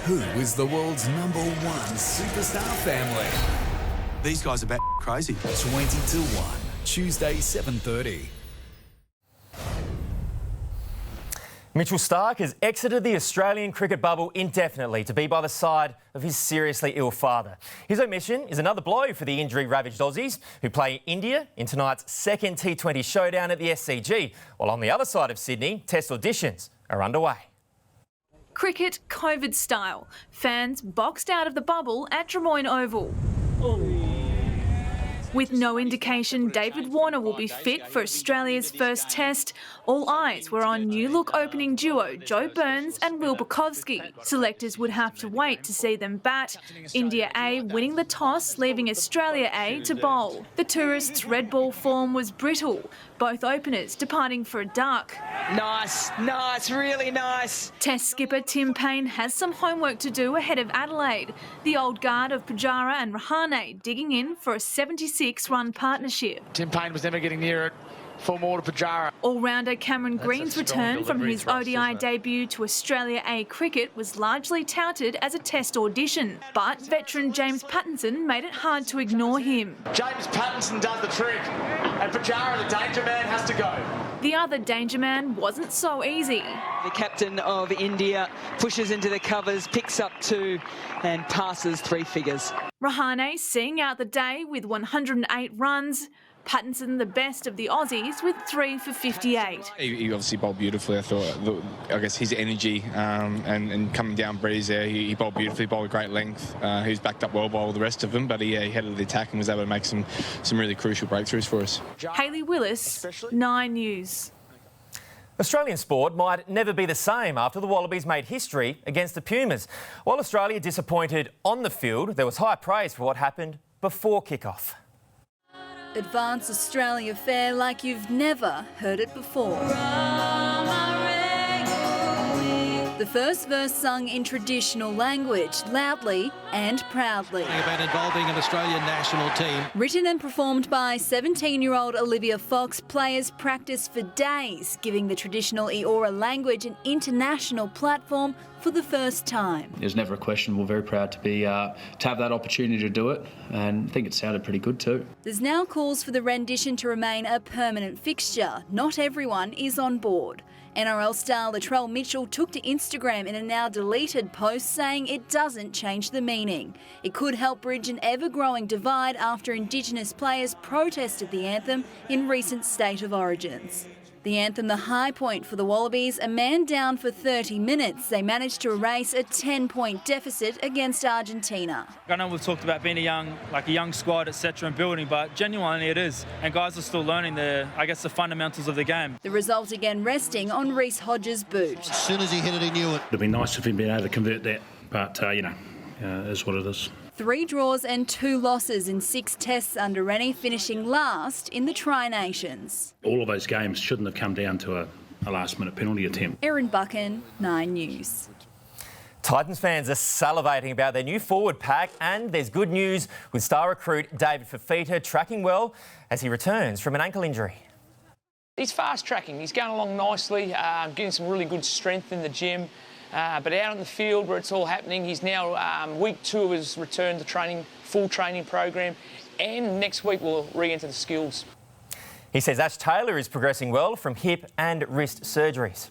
Who is the world's #1 superstar family? These guys are bat crazy. 20-1, Tuesday 7:30. Mitchell Starc has exited the Australian cricket bubble indefinitely to be by the side of his seriously ill father. His omission is another blow for the injury-ravaged Aussies, who play India in tonight's second T20 showdown at the SCG, while on the other side of Sydney, test auditions are underway. Cricket COVID style. Fans boxed out of the bubble at Drummoyne Oval. With no indication David Warner will be fit for Australia's first test, all eyes were on new-look opening duo Joe Burns and Will Bukovski. Selectors would have to wait to see them bat, India A winning the toss, leaving Australia A to bowl. The tourists' red ball form was brittle, both openers departing for a duck. Nice, really nice. Test skipper Tim Payne has some homework to do ahead of Adelaide. The old guard of Pujara and Rahane digging in for a 76-run partnership. Tim Payne was never getting near it for more to Pajara. All-rounder Cameron Green's return from his ODI debut to Australia A cricket was largely touted as a test audition, but veteran James Pattinson made it hard to ignore him. James Pattinson does the trick, and Pajara, the danger man, has to go. The other danger man wasn't so easy. The captain of India pushes into the covers, picks up 2 and passes 3 figures. Rahane seeing out the day with 108 runs. Pattinson the best of the Aussies with 3 for 58. He obviously bowled beautifully. I guess his energy and coming down breeze there, he bowled beautifully, bowled great length. He was backed up well by all the rest of them, but he headed the attack and was able to make some really crucial breakthroughs for us. Hayley Willis, 9 News. Australian sport might never be the same after the Wallabies made history against the Pumas. While Australia disappointed on the field, there was high praise for what happened before kick-off. Advance Australia fare like you've never heard it before. The first verse sung in traditional language, loudly and proudly. About involving an Australian national team. Written and performed by 17-year-old Olivia Fox, players practiced for days, giving the traditional Eora language an international platform for the first time. There's never a question. We're very proud to have that opportunity to do it, and I think it sounded pretty good too. There's now calls for the rendition to remain a permanent fixture. Not everyone is on board. NRL star Latrell Mitchell took to Instagram in a now deleted post saying it doesn't change the meaning. It could help bridge an ever-growing divide after Indigenous players protested the anthem in recent State of Origins. The anthem, the high point for the Wallabies, a man down for 30 minutes. They managed to erase a 10-point deficit against Argentina. I know we've talked about being a young squad, etc. and building, but genuinely it is. And guys are still learning the fundamentals of the game. The result again resting on Reece Hodges' boot. As soon as he hit it, he knew it. It'd be nice if he'd been able to convert that, but it is what it is. 3 draws and 2 losses in 6 tests under Rennie, finishing last in the Tri-Nations. All of those games shouldn't have come down to a last-minute penalty attempt. Erin Buchan, 9 News. Titans fans are salivating about their new forward pack, and there's good news with star recruit David Fifita tracking well as he returns from an ankle injury. He's fast tracking. He's going along nicely, getting some really good strength in the gym. But out on the field where it's all happening, he's now week 2 of his return to training, full training program, and next week we'll re-enter the skills. He says Ash Taylor is progressing well from hip and wrist surgeries.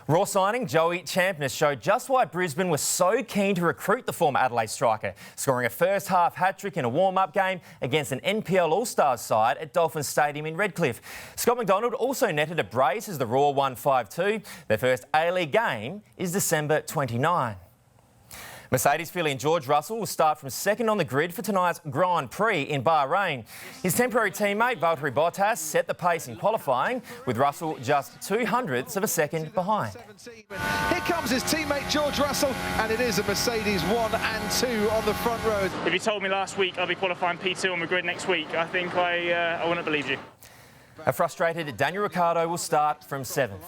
Raw signing Joey Champness showed just why Brisbane was so keen to recruit the former Adelaide striker, scoring a first-half hat-trick in a warm-up game against an NPL All-Stars side at Dolphins Stadium in Redcliffe. Scott McDonald also netted a brace as the Raw won 5-2. Their first A-League game is December 29. Mercedes filly George Russell will start from second on the grid for tonight's Grand Prix in Bahrain. His temporary teammate Valtteri Bottas set the pace in qualifying, with Russell just 0.02 of a second behind. Here comes his teammate George Russell, and it is a Mercedes 1 and 2 on the front road. If you told me last week I'll be qualifying P2 on the grid next week, I think I wouldn't believe you. A frustrated Daniel Ricciardo will start from 7th.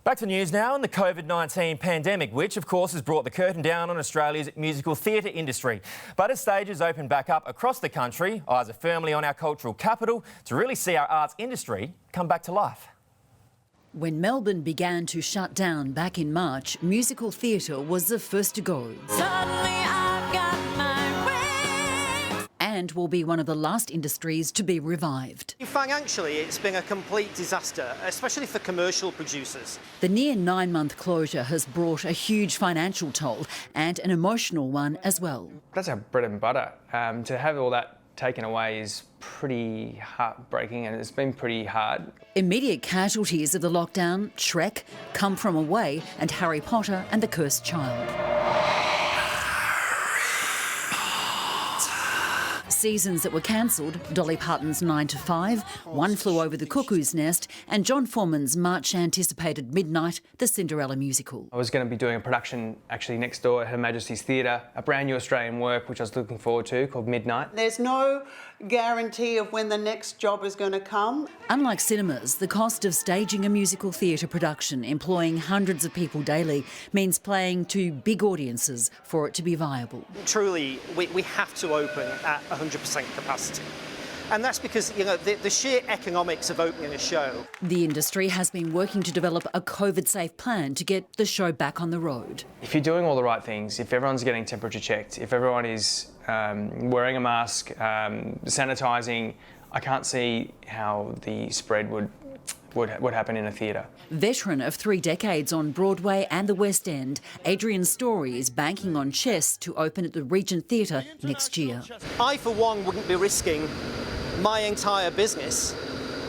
Back to news now, and the COVID-19 pandemic, which of course has brought the curtain down on Australia's musical theatre industry. But as stages open back up across the country, eyes are firmly on our cultural capital to really see our arts industry come back to life. When Melbourne began to shut down back in March, musical theatre was the first to go. Suddenly I've got my and will be one of the last industries to be revived. Financially, it's been a complete disaster, especially for commercial producers. The near 9-month closure has brought a huge financial toll and an emotional one as well. That's our bread and butter. To have all that taken away is pretty heartbreaking, and it's been pretty hard. Immediate casualties of the lockdown: Shrek, Come From Away and Harry Potter and the Cursed Child. Seasons that were cancelled: Dolly Parton's 9 to 5, One Flew Over the Cuckoo's Nest and John Foreman's much-anticipated Midnight, the Cinderella musical. I was going to be doing a production actually next door at Her Majesty's Theatre, a brand new Australian work which I was looking forward to, called Midnight. There's no guarantee of when the next job is going to come. Unlike cinemas, the cost of staging a musical theatre production employing hundreds of people daily means playing to big audiences for it to be viable. Truly, we have to open at 100% capacity. And that's because, you know, the sheer economics of opening a show. The industry has been working to develop a COVID-safe plan to get the show back on the road. If you're doing all the right things, if everyone's getting temperature checked, if everyone is wearing a mask, sanitising, I can't see how the spread would happen in a theatre. Veteran of 3 decades on Broadway and the West End, Adrian Storey is banking on Chess to open at the Regent Theatre next year. I, for one, wouldn't be risking my entire business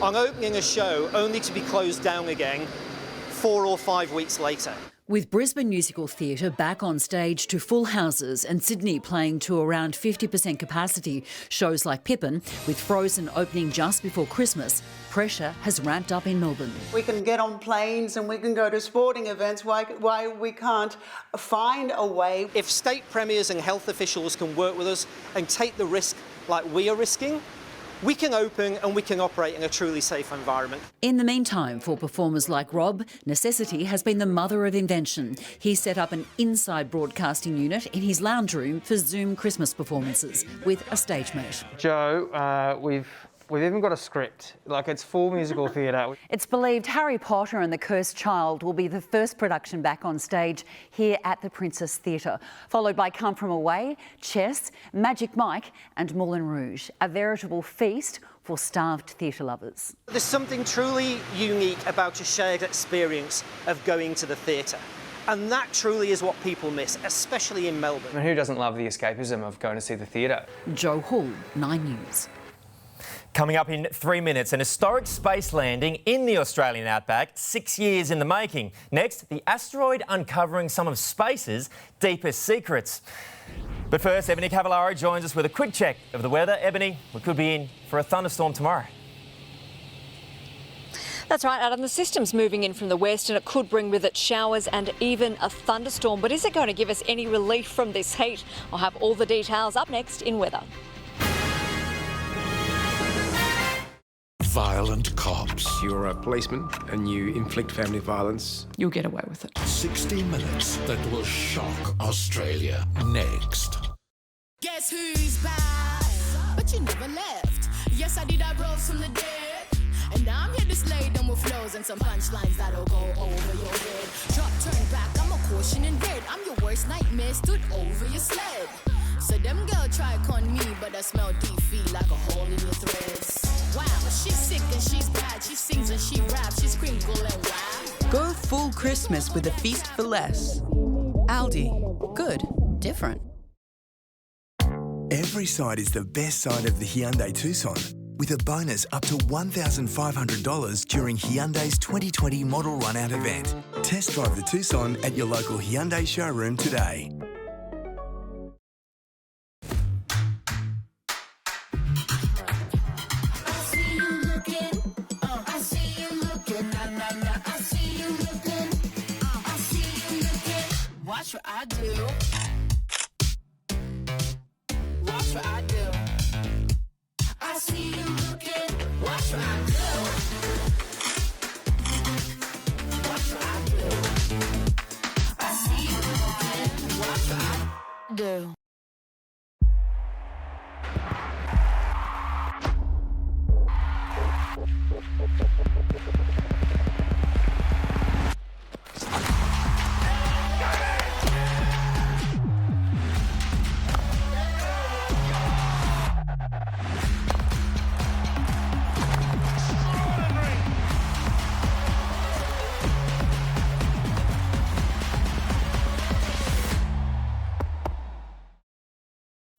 on opening a show only to be closed down again 4 or 5 weeks later. With Brisbane Musical Theatre back on stage to full houses and Sydney playing to around 50% capacity, shows like Pippin, with Frozen opening just before Christmas, pressure has ramped up in Melbourne. We can get on planes and we can go to sporting events. Why we can't find a way? If state premiers and health officials can work with us and take the risk like we are risking, we can open and we can operate in a truly safe environment. In the meantime, for performers like Rob, necessity has been the mother of invention. He set up an inside broadcasting unit in his lounge room for Zoom Christmas performances with a stage mate. Joe, we've even got a script. Like, it's full musical theatre. It's believed Harry Potter and the Cursed Child will be the first production back on stage here at the Princess Theatre, followed by Come From Away, Chess, Magic Mike and Moulin Rouge, a veritable feast for starved theatre lovers. There's something truly unique about a shared experience of going to the theatre. And that truly is what people miss, especially in Melbourne. I mean, who doesn't love the escapism of going to see the theatre? Joe Hall, 9 News. Coming up in 3 minutes, an historic space landing in the Australian outback, 6 years in the making. Next, the asteroid uncovering some of space's deepest secrets. But first, Ebony Cavallaro joins us with a quick check of the weather. Ebony, we could be in for a thunderstorm tomorrow. That's right, Adam. The system's moving in from the west and it could bring with it showers and even a thunderstorm. But is it going to give us any relief from this heat? I'll have all the details up next in weather. Violent cops. You're a policeman and you inflict family violence. You'll get away with it. 60 minutes that will shock Australia. Next. Guess who's back? But you never left. Yes, I did. I rose from the dead. And now I'm here to slay them with flows and some punchlines that'll go over your head. Drop, turn back, I'm a caution in red. I'm your worst nightmare, stood over your sled. So them girl try con me, but I smell defeat like a hole in your threads. Wow, she's sick and she's bad. She sings and she raps, she's crinkle and wow. Go full Christmas with a feast for less. Aldi. Good. Different. Every side is the best side of the Hyundai Tucson, with a bonus up to $1,500 during Hyundai's 2020 model run-out event. Test drive the Tucson at your local Hyundai showroom today. Watch what I do. Watch what I do. I see you looking. Watch what I do. Watch what I do. I see you looking. Watch what I do.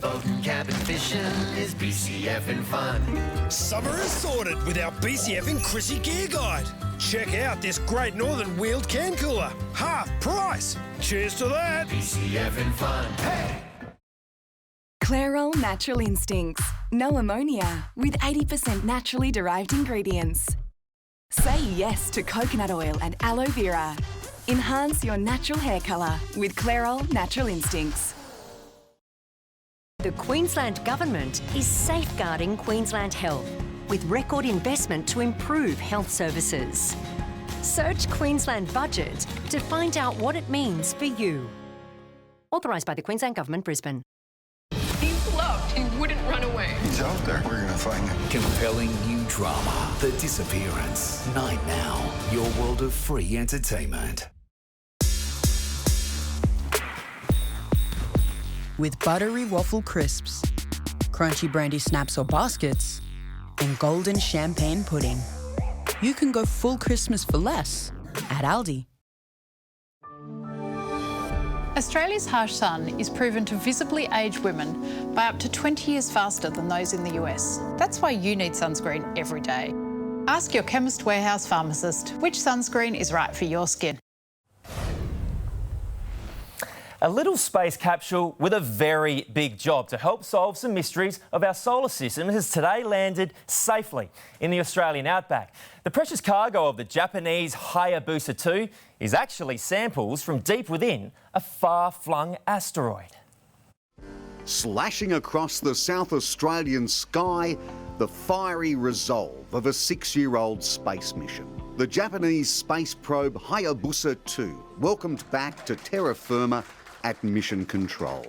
Boating, cabin, fishing is BCF and fun. Summer is sorted with our BCF and Chrissy Gear Guide. Check out this Great Northern wheeled can cooler. Half price. Cheers to that. BCF and fun. Hey! Clairol Natural Instincts. No ammonia with 80% naturally derived ingredients. Say yes to coconut oil and aloe vera. Enhance your natural hair colour with Clairol Natural Instincts. The Queensland Government is safeguarding Queensland health with record investment to improve health services. Search Queensland Budget to find out what it means for you. Authorised by the Queensland Government, Brisbane. He's low. loved, he wouldn't run away. He's out there. We're gonna find him. Compelling new drama, The Disappearance. Night Now, your world of free entertainment. With buttery waffle crisps, crunchy brandy snaps or baskets, and golden champagne pudding, you can go full Christmas for less at Aldi. Australia's harsh sun is proven to visibly age women by up to 20 years faster than those in the US. That's why you need sunscreen every day. Ask your Chemist Warehouse pharmacist which sunscreen is right for your skin. A little space capsule with a very big job to help solve some mysteries of our solar system has today landed safely in the Australian outback. The precious cargo of the Japanese Hayabusa 2 is actually samples from deep within a far-flung asteroid. Slashing across the South Australian sky, the fiery resolve of a 6-year-old space mission. The Japanese space probe Hayabusa 2 welcomed back to terra firma at mission control.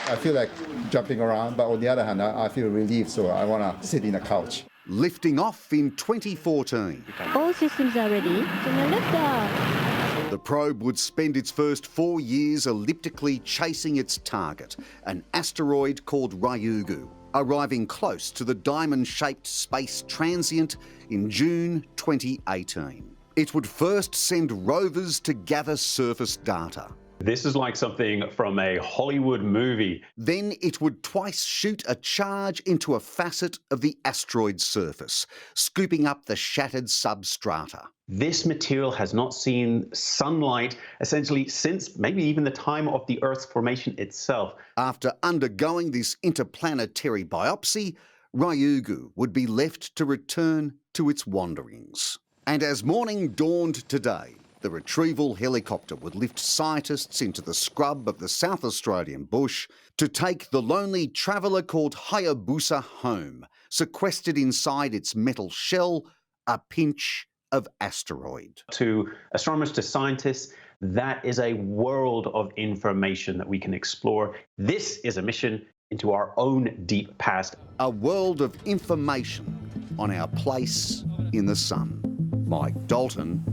I feel like jumping around, but on the other hand, I feel relieved, so I want to sit in a couch. Lifting off in 2014. All systems are ready. Lift off. The probe would spend its first 4 years elliptically chasing its target, an asteroid called Ryugu, arriving close to the diamond-shaped space transient in June 2018. It would first send rovers to gather surface data. This is like something from a Hollywood movie. Then it would twice shoot a charge into a facet of the asteroid's surface, scooping up the shattered substrata. This material has not seen sunlight essentially since maybe even the time of the Earth's formation itself. After undergoing this interplanetary biopsy, Ryugu would be left to return to its wanderings. And as morning dawned today, the retrieval helicopter would lift scientists into the scrub of the South Australian bush to take the lonely traveller called Hayabusa home, sequestered inside its metal shell, a pinch of asteroid. To astronomers, to scientists, that is a world of information that we can explore. This is a mission into our own deep past. A world of information on our place in the sun. Mike Dalton,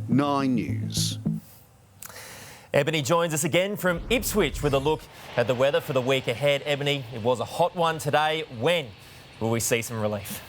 9 News. Ebony joins us again from Ipswich with a look at the weather for the week ahead. Ebony, it was a hot one today. When will we see some relief?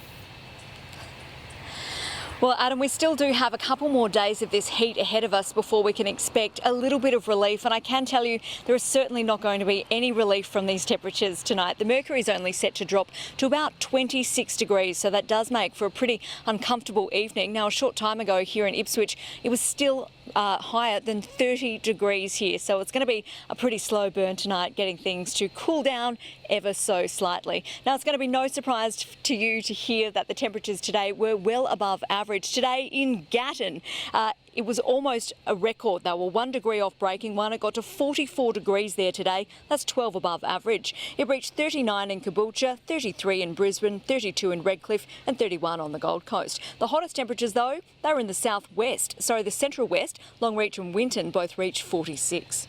Well, Adam, we still do have a couple more days of this heat ahead of us before we can expect a little bit of relief. And I can tell you there is certainly not going to be any relief from these temperatures tonight. The mercury is only set to drop to about 26 degrees, so that does make for a pretty uncomfortable evening. Now, a short time ago here in Ipswich, it was still higher than 30 degrees here. So it's going to be a pretty slow burn tonight, getting things to cool down ever so slightly. Now, it's going to be no surprise to you to hear that the temperatures today were well above average. Today in Gatton, it was almost a record. They were 1 degree off breaking one. It got to 44 degrees there today. That's 12 above average. It reached 39 in Caboolture, 33 in Brisbane, 32 in Redcliffe and 31 on the Gold Coast. The hottest temperatures, though, they were in the the central west. Longreach and Winton both reached 46.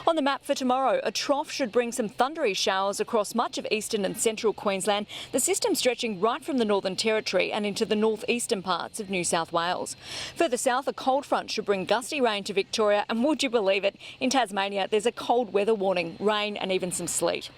On the map for tomorrow, a trough should bring some thundery showers across much of eastern and central Queensland, the system stretching right from the Northern Territory and into the northeastern parts of New South Wales. Further south, a cold front should bring gusty rain to Victoria, and would you believe it, in Tasmania there's a cold weather warning, rain and even some sleet.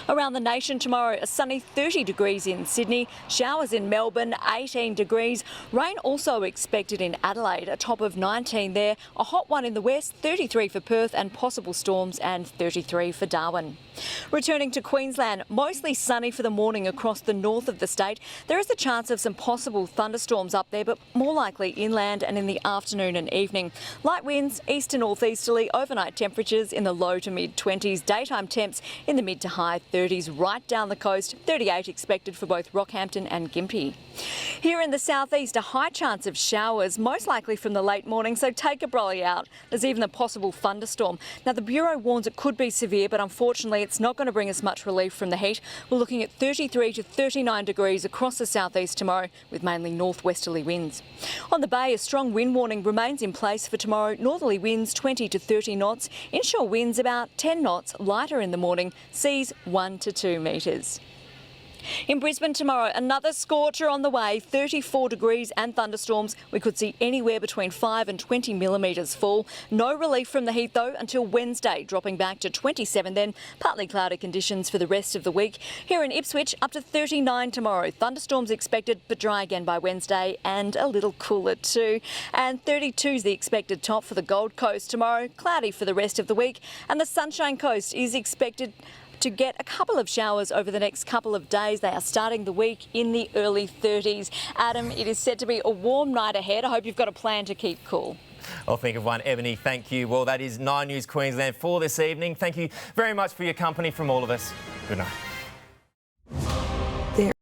Around the nation tomorrow, a sunny 30 degrees in Sydney, showers in Melbourne, 18 degrees. Rain also expected in Adelaide, a top of 19 there. A hot one in the west, 33 for Perth and possible storms, and 33 for Darwin. Returning to Queensland, mostly sunny for the morning across the north of the state. There is a chance of some possible thunderstorms up there, but more likely inland and in the afternoon and evening. Light winds, east to northeasterly, overnight temperatures in the low to mid 20s, daytime temps in the mid to high 30s right down the coast, 38 expected for both Rockhampton and Gympie. Here in the southeast, a high chance of showers, most likely from the late morning, so take a brolly out. There's even a possible thunderstorm. Now, the Bureau warns it could be severe, but unfortunately it's not going to bring us much relief from the heat. We're looking at 33 to 39 degrees across the southeast tomorrow, with mainly northwesterly winds. On the bay, a strong wind warning remains in place for tomorrow. Northerly winds 20 to 30 knots, inshore winds about 10 knots, lighter in the morning, seas 1 to 2 metres. In Brisbane tomorrow, another scorcher on the way, 34 degrees and thunderstorms. We could see anywhere between 5 and 20 millimetres fall. No relief from the heat though until Wednesday, dropping back to 27 then. Partly cloudy conditions for the rest of the week. Here in Ipswich, up to 39 tomorrow. Thunderstorms expected, but dry again by Wednesday and a little cooler too. And 32 is the expected top for the Gold Coast tomorrow. Cloudy for the rest of the week. And the Sunshine Coast is expected to get a couple of showers over the next couple of days. They are starting the week in the early 30s. Adam, it is set to be a warm night ahead. I hope you've got a plan to keep cool. I'll think of one. Ebony, thank you. Well, that is 9 News Queensland for this evening. Thank you very much for your company from all of us. Good night.